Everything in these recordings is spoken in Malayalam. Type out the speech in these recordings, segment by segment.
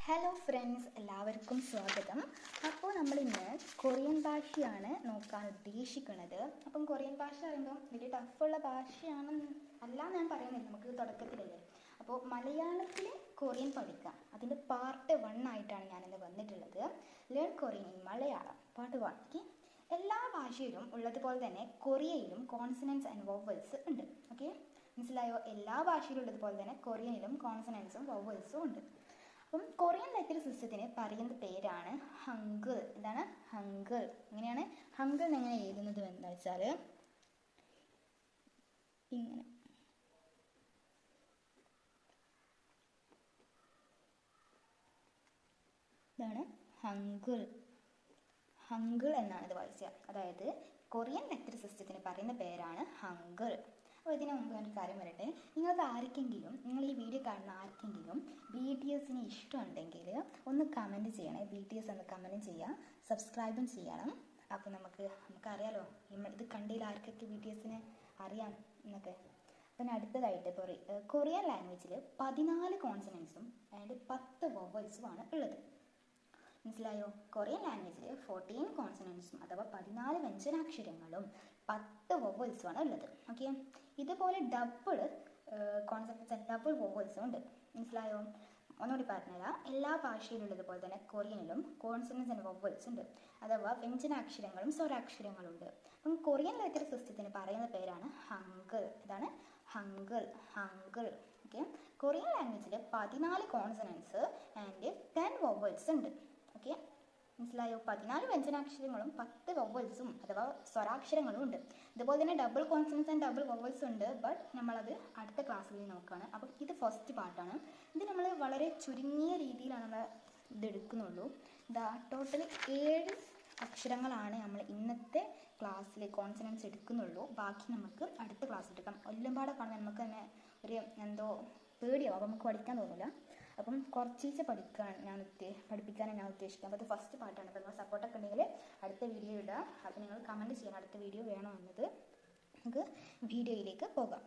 ഹലോ ഫ്രണ്ട്സ്, എല്ലാവർക്കും സ്വാഗതം. അപ്പോൾ നമ്മളിന്ന് കൊറിയൻ ഭാഷയാണ് നോക്കാൻ ഉദ്ദേശിക്കുന്നത്. അപ്പം കൊറിയൻ ഭാഷ പറയുമ്പോൾ വലിയ ടഫുള്ള ഭാഷയാണ് അല്ലാന്ന് ഞാൻ പറയുന്നില്ല, നമുക്ക് തുടക്കത്തിലല്ലേ. അപ്പോൾ മലയാളത്തിൽ കൊറിയൻ പഠിക്കാം, അതിൻ്റെ പാർട്ട് 1 ആയിട്ടാണ് ഞാനിന്ന് വന്നിട്ടുള്ളത്. Learn Korean in Malayalam part 1. Okay, എല്ലാ ഭാഷയിലും ഉള്ളതുപോലെ തന്നെ കൊറിയയിലും കോൺസണൻസ് ആൻഡ് വൊവൽസ് ഉണ്ട്. ഓക്കെ, മനസ്സിലായോ? എല്ലാ ഭാഷയിലും ഉള്ളതുപോലെ തന്നെ കൊറിയനിലും കോൺസണൻസും വൊവൽസും ഉണ്ട്. അപ്പം കൊറിയൻ ലെറ്റർ സിസ്റ്റത്തിന് പറയുന്ന പേരാണ് ഹങ്ക്. എന്താണ് ഹങ്ക്? എങ്ങനെയാണ് ഹങ്ക് എങ്ങനെ എഴുതുന്നത് എന്താ വെച്ചാൽ ഇങ്ങനെ. ഇതാണ് ഹങ്കിൾ. ഹങ്കിൾ എന്നാണ് ഇത് വായിക്കുക. അതായത് കൊറിയൻ ലെറ്റർ സിസ്റ്റത്തിന് പറയുന്ന പേരാണ് ഹങ്കിൾ. അപ്പോൾ ഇതിന് മുമ്പ് ഒരു കാര്യം പറയട്ടെ, നിങ്ങൾക്ക് ആർക്കെങ്കിലും, നിങ്ങൾ ഈ വീഡിയോ കാണുന്ന ആർക്കെങ്കിലും BTSന് ഇഷ്ടമുണ്ടെങ്കിൽ ഒന്ന് കമൻറ്റ് ചെയ്യണേ. BTS എന്ന് കമൻറ്റ് ചെയ്യുക, സബ്സ്ക്രൈബും ചെയ്യണം. അപ്പോൾ നമുക്കറിയാലോ ഇത് കണ്ടതിൽ ആർക്കൊക്കെ BTSനെ അറിയാം എന്നൊക്കെ. പിന്നെ അടുത്തതായിട്ട് കൊറിയൻ ലാംഗ്വേജിൽ 14 കോൺസണൻസും ആൻഡ് 10 വൊവൽസുമാണ് ഉള്ളത്. മനസ്സിലായോ? കൊറിയൻ ലാംഗ്വേജിൽ 14 കോൺസണൻസും അഥവാ 14 വ്യഞ്ജനാക്ഷരങ്ങളും 10 വൊവൽസുമാണ് ഉള്ളത്. ഓക്കെ, ഇതുപോലെ ഡബിൾ കോൺസെപ്റ്റ്സ് ആൻഡ് ഡബിൾ വൊവൽസും ഉണ്ട്. മനസ്സിലായോ? ഒന്നുകൂടി പറഞ്ഞുതരാം. എല്ലാ ഭാഷയിലുള്ളതുപോലെ തന്നെ കൊറിയനിലും കോൺസണൻസ് ആൻഡ് വൊവൽസ് ഉണ്ട്, അഥവാ വ്യഞ്ജനാക്ഷരങ്ങളും സ്വരാക്ഷരങ്ങളും ഉണ്ട്. അപ്പം കൊറിയൻ ലെറ്റർ സിസ്റ്റത്തിന് പറയുന്ന പേരാണ് ഹങ്കിൾ. ഇതാണ് ഹങ്കിൾ. ഹങ്കിൾ. ഓക്കെ, കൊറിയൻ ലാംഗ്വേജിൽ 14 കോൺസണൻസ് ആൻഡ് 10 വൊവൽസ് ഉണ്ട്. ഓക്കെ, മനസ്സിലായോ? 14 വ്യഞ്ജനാക്ഷരങ്ങളും 10 വൊവൽസും അഥവാ സ്വരാക്ഷരങ്ങളും ഉണ്ട്. ഇതുപോലെ തന്നെ double consonants and double vowels ഉണ്ട്, ബട്ട് നമ്മളത് അടുത്ത ക്ലാസ്സിൽ നോക്കുകയാണ്. അപ്പം ഇത് ഫസ്റ്റ് പാർട്ടാണ്. ഇത് നമ്മൾ വളരെ ചുരുങ്ങിയ രീതിയിലാണ് നമ്മൾ ഇതെടുക്കുന്നുള്ളൂ. ടോട്ടൽ 7 അക്ഷരങ്ങളാണ് നമ്മൾ ഇന്നത്തെ ക്ലാസ്സിൽ കോൺസണൻസ് എടുക്കുന്നുള്ളൂ. ബാക്കി നമുക്ക് അടുത്ത ക്ലാസ്സിൽ എടുക്കാം. എല്ലാം പാടെ കാണുമ്പോൾ നമുക്ക് തന്നെ ഒരു എന്തോ പേടിയാവും, അപ്പോൾ നമുക്ക് പഠിക്കാൻ തോന്നില്ല. അപ്പം കുറച്ചീച്ച് പഠിപ്പിക്കാനാണ് ഞാൻ ഉദ്ദേശിക്കുന്നത്. അപ്പോൾ അത് ഫസ്റ്റ് പാർട്ടാണ്. അപ്പോൾ നിങ്ങൾ സപ്പോർട്ടൊക്കെ ഉണ്ടെങ്കിൽ അടുത്ത വീഡിയോ ഇടുക. അപ്പോൾ നിങ്ങൾ കമൻറ്റ് ചെയ്യണം അടുത്ത വീഡിയോ വേണോ എന്നത്. നമുക്ക് വീഡിയോയിലേക്ക് പോകാം.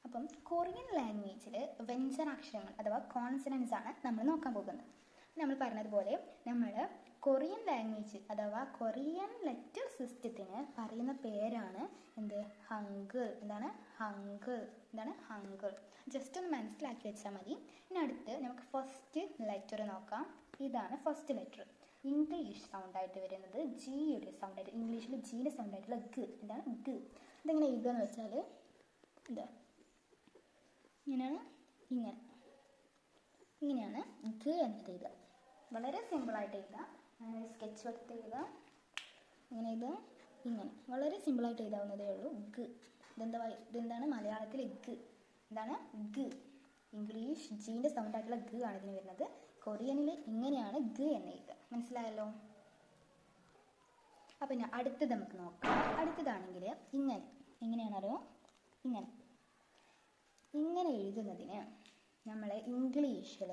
അപ്പം കൊറിയൻ ലാംഗ്വേജിൽ വ്യഞ്ജനാക്ഷരങ്ങൾ അഥവാ കോൺസണൻസ് ആണ് നമ്മൾ നോക്കാൻ പോകുന്നത്. നമ്മൾ പറഞ്ഞതുപോലെ നമ്മൾ കൊറിയൻ ലാംഗ്വേജ് അഥവാ കൊറിയൻ ലെറ്റർ സിസ്റ്റത്തിന് പറയുന്ന പേരാണ് എന്ത്? ഹങ്കിൾ. എന്താണ് ഹങ്കിൾ? എന്താണ് ഹങ്കിൾ? ജസ്റ്റ് ഒന്ന് മനസ്സിലാക്കി വെച്ചാൽ മതി. ഇനി അടുത്ത് നമുക്ക് ഫസ്റ്റ് ലെറ്റർ നോക്കാം. ഇതാണ് ഫസ്റ്റ് ലെറ്റർ. ഇംഗ്ലീഷ് സൗണ്ടായിട്ട് വരുന്നത് ജിയുടെ സൗണ്ടായിട്ട്, ഇംഗ്ലീഷിൽ ജിയുടെ സൗണ്ടായിട്ടുള്ള ഗ. എന്താണ് ഗ? ഇതെങ്ങനെ എഴുതുകയെന്ന് വെച്ചാൽ എന്താ ഇങ്ങനെയാണ് ഗ എന്നത് എഴുതുക. വളരെ സിമ്പിളായിട്ട് എഴുതാം. സ്കെച്ച് എടുത്ത് എഴുതാം. ഇങ്ങനെ എഴുതാം. ഇങ്ങനെ വളരെ സിമ്പിളായിട്ട് എഴുതാവുന്നതേ ഉള്ളൂ. ഗ. ഇതെന്താണ് മലയാളത്തിൽ ഗ? എന്താണ് ഗ? ഇംഗ്ലീഷ് ജീൻ്റെ സൗണ്ടായിട്ടുള്ള ഗ ആണ് ഇതിന് വരുന്നത്. കൊറിയനിൽ ഇങ്ങനെയാണ് ഗ എന്ന് എഴുതുക. മനസ്സിലായല്ലോ? അപ്പം പിന്നെ അടുത്തത് നമുക്ക് നോക്കാം. അടുത്തതാണെങ്കിൽ എങ്ങനെയാണല്ലോ ഇങ്ങനെ എഴുതുന്നതിന് നമ്മൾ ഇംഗ്ലീഷിൽ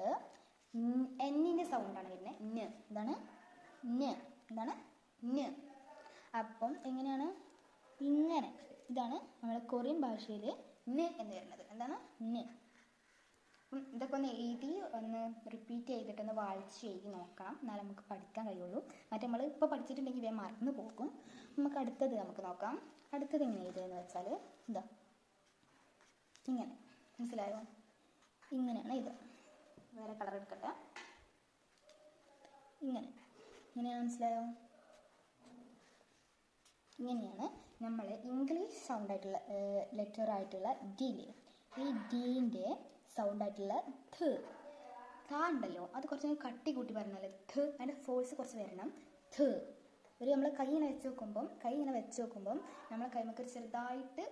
എന്നിൻ്റെ സൗണ്ടാണ് വരുന്നത്. ന്. എന്താണ് ന്? എന്താണ് ന്? അപ്പം എങ്ങനെയാണ്? ഇങ്ങനെ. ഇതാണ് നമ്മുടെ കൊറിയൻ ഭാഷയിൽ ന് എന്ന് വരുന്നത്. എന്താണ് ന്? അപ്പം ഇതൊക്കെ ഒന്ന് എഴുതി ഒന്ന് റിപ്പീറ്റ് ചെയ്തിട്ടൊന്ന് വായിച്ച് എഴുതി നോക്കണം, എന്നാലും നമുക്ക് പഠിക്കാൻ കഴിയുള്ളൂ. മറ്റേ നമ്മൾ ഇപ്പോൾ പഠിച്ചിട്ടുണ്ടെങ്കിൽ ഇവയെ മറന്നു പോകും. നമുക്ക് അടുത്തത് നമുക്ക് നോക്കാം. അടുത്തത് എങ്ങനെ എഴുതുകയെന്ന് വെച്ചാൽ ഇങ്ങനെ. മനസ്സിലായോ? ഇങ്ങനെയാണ് ഇത്. വേറെ കളർ എടുക്കട്ടെ. ഇങ്ങനെയാണ്. മനസ്സിലായോ? ഇങ്ങനെയാണ് നമ്മൾ ഇംഗ്ലീഷ് സൗണ്ടായിട്ടുള്ള ലെറ്റർ ആയിട്ടുള്ള ഡിയിലെ ഈ ഡീൻ്റെ സൗണ്ടായിട്ടുള്ള ധ ഉണ്ടല്ലോ, അത് കുറച്ച് കട്ടി കൂട്ടി പറഞ്ഞാൽ ധ. അതിൻ്റെ ഫോഴ്സ് കുറച്ച് വരണം. ധ നമ്മൾ കൈ ഇങ്ങനെ വെച്ച് നോക്കുമ്പം നമ്മളെ കൈമൊക്കെ ചെറുതായിട്ട്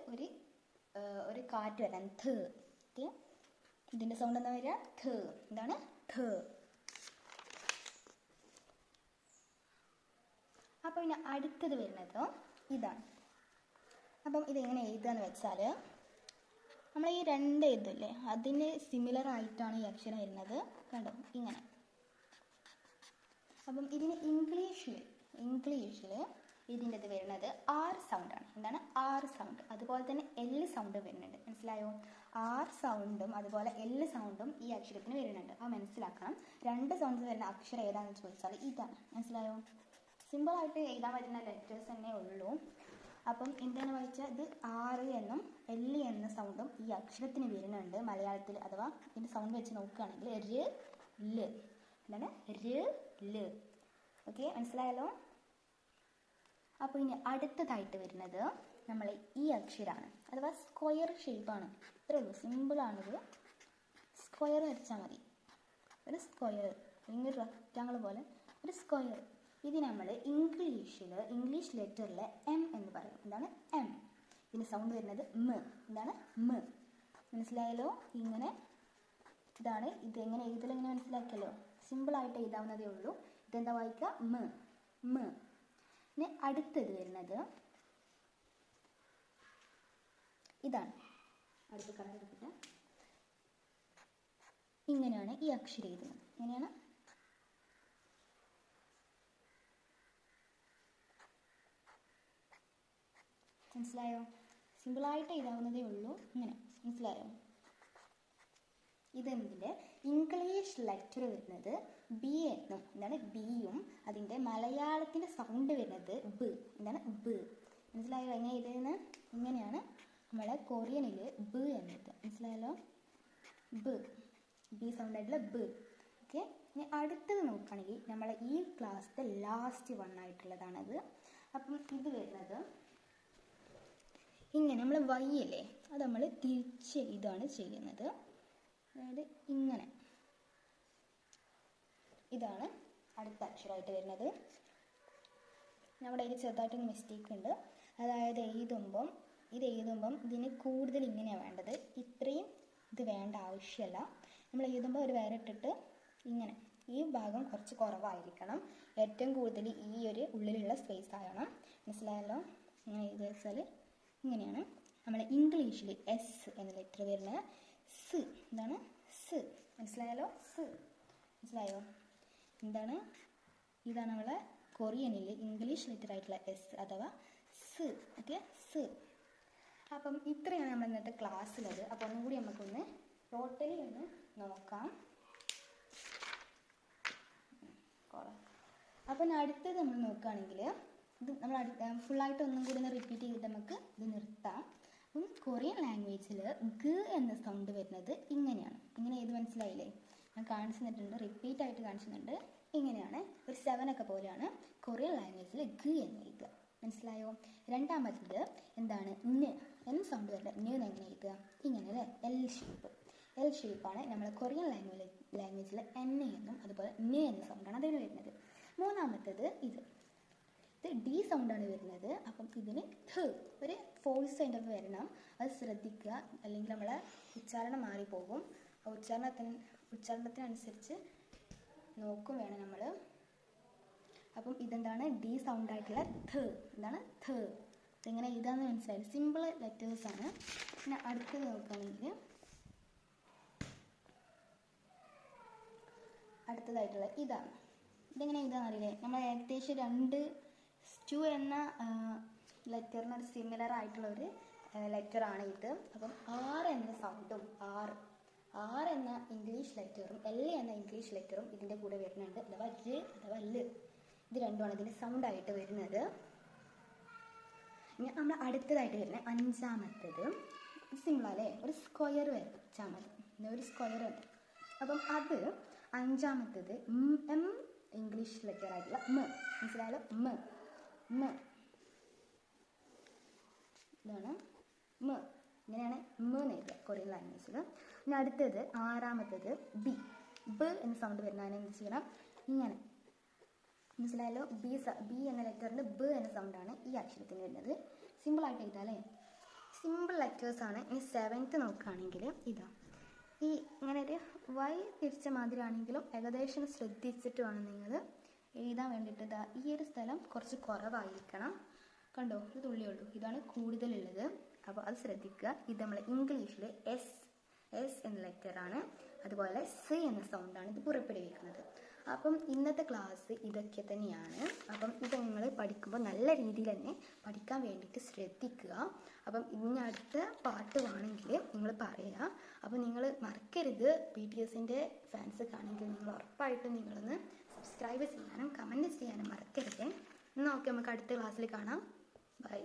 ഒരു കാറ്റ് വരാൻ ധ. ഇതിൻ്റെ സൗണ്ട് എന്താ വരിക? ധ. എന്താണ് ധ? അപ്പോൾ പിന്നെ അടുത്തത് വരുന്നത് ഇതാണ്. അപ്പം ഇതെങ്ങനെ എഴുതുകയെന്ന് വെച്ചാൽ നമ്മൾ ഈ 2 എഴുതില്ലേ, അതിന് സിമിലർ ആയിട്ടാണ് ഈ അക്ഷരം വരുന്നത്. കണ്ടോ? ഇങ്ങനെ. അപ്പം ഇതിന് ഇംഗ്ലീഷിൽ ഇതിൻ്റെ ഇത് വരുന്നത് R സൗണ്ടാണ്. എന്താണ് R സൗണ്ട്? അതുപോലെ തന്നെ L സൗണ്ട് വരുന്നുണ്ട്. മനസ്സിലായോ? ആർ സൗണ്ടും അതുപോലെ എൽ സൗണ്ടും ഈ അക്ഷരത്തിന് വരുന്നുണ്ട്. അപ്പോൾ മനസ്സിലാക്കണം, 2 സൗണ്ട്സ് വരുന്ന അക്ഷരം ഏതാണെന്ന് ചോദിച്ചാൽ ഇതാണ്. മനസ്സിലായോ? സിമ്പിളായിട്ട് എഴുതാൻ പറ്റുന്ന ലെറ്റേഴ്സ് തന്നെ ഉള്ളൂ. അപ്പം എന്താണ് വായിച്ചാൽ ഇത് ആർ എന്നും എൽ എന്ന സൗണ്ടും ഈ അക്ഷരത്തിന് വരുന്നുണ്ട് മലയാളത്തിൽ. അഥവാ ഇതിൻ്റെ സൗണ്ട് വെച്ച് നോക്കുകയാണെങ്കിൽ ര് ല്, എന്താണ് ര് ല്. ഓക്കെ, മനസ്സിലായല്ലോ? അപ്പോൾ ഇനി അടുത്തതായിട്ട് വരുന്നത് നമ്മൾ ഈ അക്ഷരമാണ്, അഥവാ സ്ക്വയർ ഷേപ്പാണ്. ഇത്രയേ ഉള്ളൂ, സിമ്പിളാണിത്. സ്ക്വയർ വരച്ചാൽ മതി, ഒരു സ്ക്വയർ, അല്ലെങ്കിൽ ഒരു റെക്റ്റാങ്കിൾ പോലെ ഒരു സ്ക്വയർ. ഇത് നമ്മൾ ഇംഗ്ലീഷ് ലെറ്ററിൽ എം എന്ന് പറയും. എന്താണ് എം? ഇതിന് സൗണ്ട് വരുന്നത് മ. എന്താണ് മ? മനസ്സിലായല്ലോ? ഇങ്ങനെ ഇതാണ്. ഇത് എങ്ങനെ എഴുതലെങ്ങനെ മനസ്സിലാക്കിയല്ലോ? സിമ്പിളായിട്ട് എഴുതാവുന്നതേ ഉള്ളൂ. ഇതെന്താ വായിക്കുക? മ മ. ഇനി അടുത്തത് വരുന്നത് ഇതാണ്. അടുത്ത കണ്ടെടുത്തിട്ട് ഇങ്ങനെയാണ് ഈ അക്ഷരം എഴുതുന്നത്. എങ്ങനെയാണ്? മനസ്സിലായോ? സിമ്പിളായിട്ട് എഴുതാവുന്നതേ ഉള്ളൂ. ഇങ്ങനെ മനസ്സിലായോ? ഇതെന്തിൻ്റെ ഇംഗ്ലീഷ് ലെറ്റർ വരുന്നത് ബി എന്നും, എന്താണ് ബിയും അതിൻ്റെ മലയാളത്തിൻ്റെ സൗണ്ട് വരുന്നത് ബ്. എന്താണ് ബ്? മനസ്സിലായോ? എങ്ങനെ എഴുതുന്നത്? ഇങ്ങനെയാണ് നമ്മളെ കൊറിയനിൽ ബ് എന്നത്. മനസ്സിലായല്ലോ? ബ്, ബി സൗണ്ട് ആയിട്ടുള്ള ബ്. ഓക്കെ, ഇനി അടുത്തത് നോക്കുകയാണെങ്കിൽ നമ്മളെ ഈ ക്ലാസ്സിലെ ലാസ്റ്റ് വൺ ആയിട്ടുള്ളതാണത്. അപ്പം ഇത് വരുന്നത് ഇങ്ങനെ, നമ്മൾ വൈ അല്ലേ, അത് നമ്മൾ തിരിച്ച് ഇതാണ് ചെയ്യുന്നത്. അതായത് ഇങ്ങനെ, ഇതാണ് അടുത്ത അക്ഷരമായിട്ട് വരുന്നത്. നമ്മുടെ ഇതിൽ ചെറുതായിട്ടൊരു മിസ്റ്റേക്ക് ഉണ്ട്. അതായത് എഴുതുമ്പം ഇതിന് കൂടുതൽ ഇങ്ങനെയാണ് വേണ്ടത്. ഇത്രയും ഇത് വേണ്ട ആവശ്യമല്ല. നമ്മൾ എഴുതുമ്പോൾ ഒരു വേറിട്ടിട്ട് ഇങ്ങനെ ഈ ഭാഗം കുറച്ച് കുറവായിരിക്കണം. ഏറ്റവും കൂടുതൽ ഈ ഒരു ഉള്ളിലുള്ള സ്പേസ് ആകണം. മനസ്സിലായല്ലോ? ഇങ്ങനെ എഴുതി വെച്ചാൽ ഇങ്ങനെയാണ്. നമ്മൾ ഇംഗ്ലീഷിൽ എസ് എന്ന ലെറ്റർ വരുന്നത് സ്. എന്താണ്? സ്. മനസ്സിലായല്ലോ? സ്. മനസ്സിലായോ? എന്താണ്? ഇതാണ് നമ്മളെ കൊറിയനിൽ ഇംഗ്ലീഷ് ലെറ്റർ ആയിട്ടുള്ള എസ് അഥവാ സ്. ഓക്കെ, സ്. അപ്പം ഇത്രയാണ് നമ്മൾ ഇന്നത്തെ ക്ലാസ്സിലത്. അപ്പോൾ ഒന്നും കൂടി നമുക്കൊന്ന് ടോട്ടലി ഒന്ന് നോക്കാം. അപ്പം അടുത്തത് നമ്മൾ നോക്കുകയാണെങ്കിൽ ഇത് നമ്മൾ ഫുള്ളായിട്ട് ഒന്നും കൂടി ഒന്ന് റിപ്പീറ്റ് ചെയ്തിട്ട് നമുക്ക് ഇത് നിർത്താം. അപ്പം കൊറിയൻ ലാംഗ്വേജിൽ ഗ എന്ന സൗണ്ട് വരുന്നത് ഇങ്ങനെയാണ്. ഇങ്ങനെ ഇത് മനസ്സിലായില്ലേ? ഞാൻ കാണിച്ചു തന്നിട്ടുണ്ട്, റിപ്പീറ്റ് ആയിട്ട് കാണിച്ചിട്ടുണ്ട്. ഇങ്ങനെയാണ്, ഒരു 7 ഒക്കെ പോലെയാണ് കൊറിയൻ ലാംഗ്വേജിൽ ഗ എന്ന് എഴുതുക. മനസ്സിലായോ? രണ്ടാമത്തേത് എന്താണ്? ന് എന്ന സൗണ്ട് വരുന്നത്. ന് എങ്ങനെ എഴുതുക? ഇങ്ങനെ അല്ലേ? എൽ ഷേപ്പാണ് നമ്മൾ കൊറിയൻ ലാംഗ്വേജിൽ എൻ എന്നും അതുപോലെ ന് എന്ന സൗണ്ടാണ് അതിന് വരുന്നത്. മൂന്നാമത്തേത് ഇത് ഡി സൗണ്ടാണ് വരുന്നത്. അപ്പം ഇതിന് ഥ ഒരു ഫോഴ്സ് അതിൻ്റെ വരണം, അത് ശ്രദ്ധിക്കുക, അല്ലെങ്കിൽ നമ്മളെ ഉച്ചാരണം മാറിപ്പോകും. ഉച്ചാരണത്തിനനുസരിച്ച് നോക്കും വേണം നമ്മൾ. അപ്പം ഇതെന്താണ്? ഡി സൗണ്ടായിട്ടുള്ള ഥ. എന്താണ്? ഥ. ഇതെങ്ങനെ എഴുതാന്ന് മനസ്സിലായി? സിമ്പിൾ ലെറ്റേഴ്സാണ്. പിന്നെ അടുത്തത് നോക്കുകയാണെങ്കിൽ അടുത്തതായിട്ടുള്ള ഇതാണ്. ഇതെങ്ങനെ എഴുതാന്ന് അറിയില്ലേ? നമ്മൾ ഏകദേശം 2 സ്റ്റു എന്ന ലെറ്ററിന് ഒരു സിമിലർ ആയിട്ടുള്ള ഒരു ലെറ്ററാണ് ഇത്. അപ്പം ആർ എന്ന സൗണ്ടും ആർ എന്ന ഇംഗ്ലീഷ് ലെറ്ററും എൽ എന്ന ഇംഗ്ലീഷ് ലെറ്ററും ഇതിൻ്റെ കൂടെ വരുന്നുണ്ട്. അഥവാ ര് അഥവാ ല്. ഇത് രണ്ടുമാണ് ഇതിൻ്റെ സൗണ്ടായിട്ട് വരുന്നത്. ഇനി നമ്മൾ അടുത്തതായിട്ട് വരുന്നത് അഞ്ചാമത്തേത് സിമ്പിളല്ലേ? ഒരു സ്ക്വയർ വരച്ചാൽ മതി. ഒരു സ്ക്വയർ ഉണ്ട്. അപ്പം അത് അഞ്ചാമത്തേത് എം ഇംഗ്ലീഷ് ലെറ്റർ ആയിട്ടുള്ള മ. മനസ്സിലായാലോ? മ ഇതാണ് മ. ഇങ്ങനെയാണ് മ എന്ന് എഴുതുക കൊറിയൻ ലാംഗ്വേജിൽ. പിന്നെ അടുത്തത് ആറാമത്തേത് ബ് എന്ന സൗണ്ട് വരുന്നതിനെ എന്ത് ചെയ്യണം? ഇങ്ങനെ. മനസ്സിലായല്ലോ? ബി എന്ന ലെറ്ററിൻ്റെ ബ് എന്ന സൗണ്ടാണ് ഈ അക്ഷരത്തിന് വരുന്നത്. സിമ്പിളായിട്ട് എഴുതാല്ലേ? സിമ്പിൾ ലെറ്റേഴ്സാണ്. ഇനി 7th നോക്കുകയാണെങ്കിൽ ഇതാ ഈ ഇങ്ങനെ ഒരു വൈ തിരിച്ച മാതിരി ആണെങ്കിലും ഏകദേശം ശ്രദ്ധിച്ചിട്ട് വേണം നിങ്ങൾ എഴുതാൻ വേണ്ടിയിട്ട്. ഇതാ ഈ ഒരു സ്ഥലം കുറച്ച് കുറവായിരിക്കണം. കണ്ടോ? ഇത് തുള്ളിയുള്ളൂ, ഇതാണ് കൂടുതലുള്ളത്. അപ്പോൾ അത് ശ്രദ്ധിക്കുക. ഇത് നമ്മൾ ഇംഗ്ലീഷിൽ എസ് എന്ന ലെറ്ററാണ്. അതുപോലെ സി എന്ന സൗണ്ടാണ് ഇത് പുറപ്പെടുവിക്കുന്നത്. അപ്പം ഇന്നത്തെ ക്ലാസ് ഇതൊക്കെ തന്നെയാണ്. അപ്പം ഇത് നിങ്ങൾ പഠിക്കുമ്പോൾ നല്ല രീതിയിൽ തന്നെ പഠിക്കാൻ വേണ്ടിയിട്ട് ശ്രദ്ധിക്കുക. അപ്പം ഇനി അടുത്ത പാട്ട് വേണമെങ്കിൽ നിങ്ങൾ പറയുക. അപ്പം നിങ്ങൾ മറക്കരുത്, BTSൻ്റെ ഫാൻസ് ആണെങ്കിൽ നിങ്ങൾ ഉറപ്പായിട്ടും നിങ്ങളൊന്ന് സബ്സ്ക്രൈബ് ചെയ്യാനും കമൻറ്റ് ചെയ്യാനും മറക്കരുത്. എന്നാൽ ഓക്കെ, നമുക്ക് അടുത്ത ക്ലാസ്സിൽ കാണാം. ബൈ.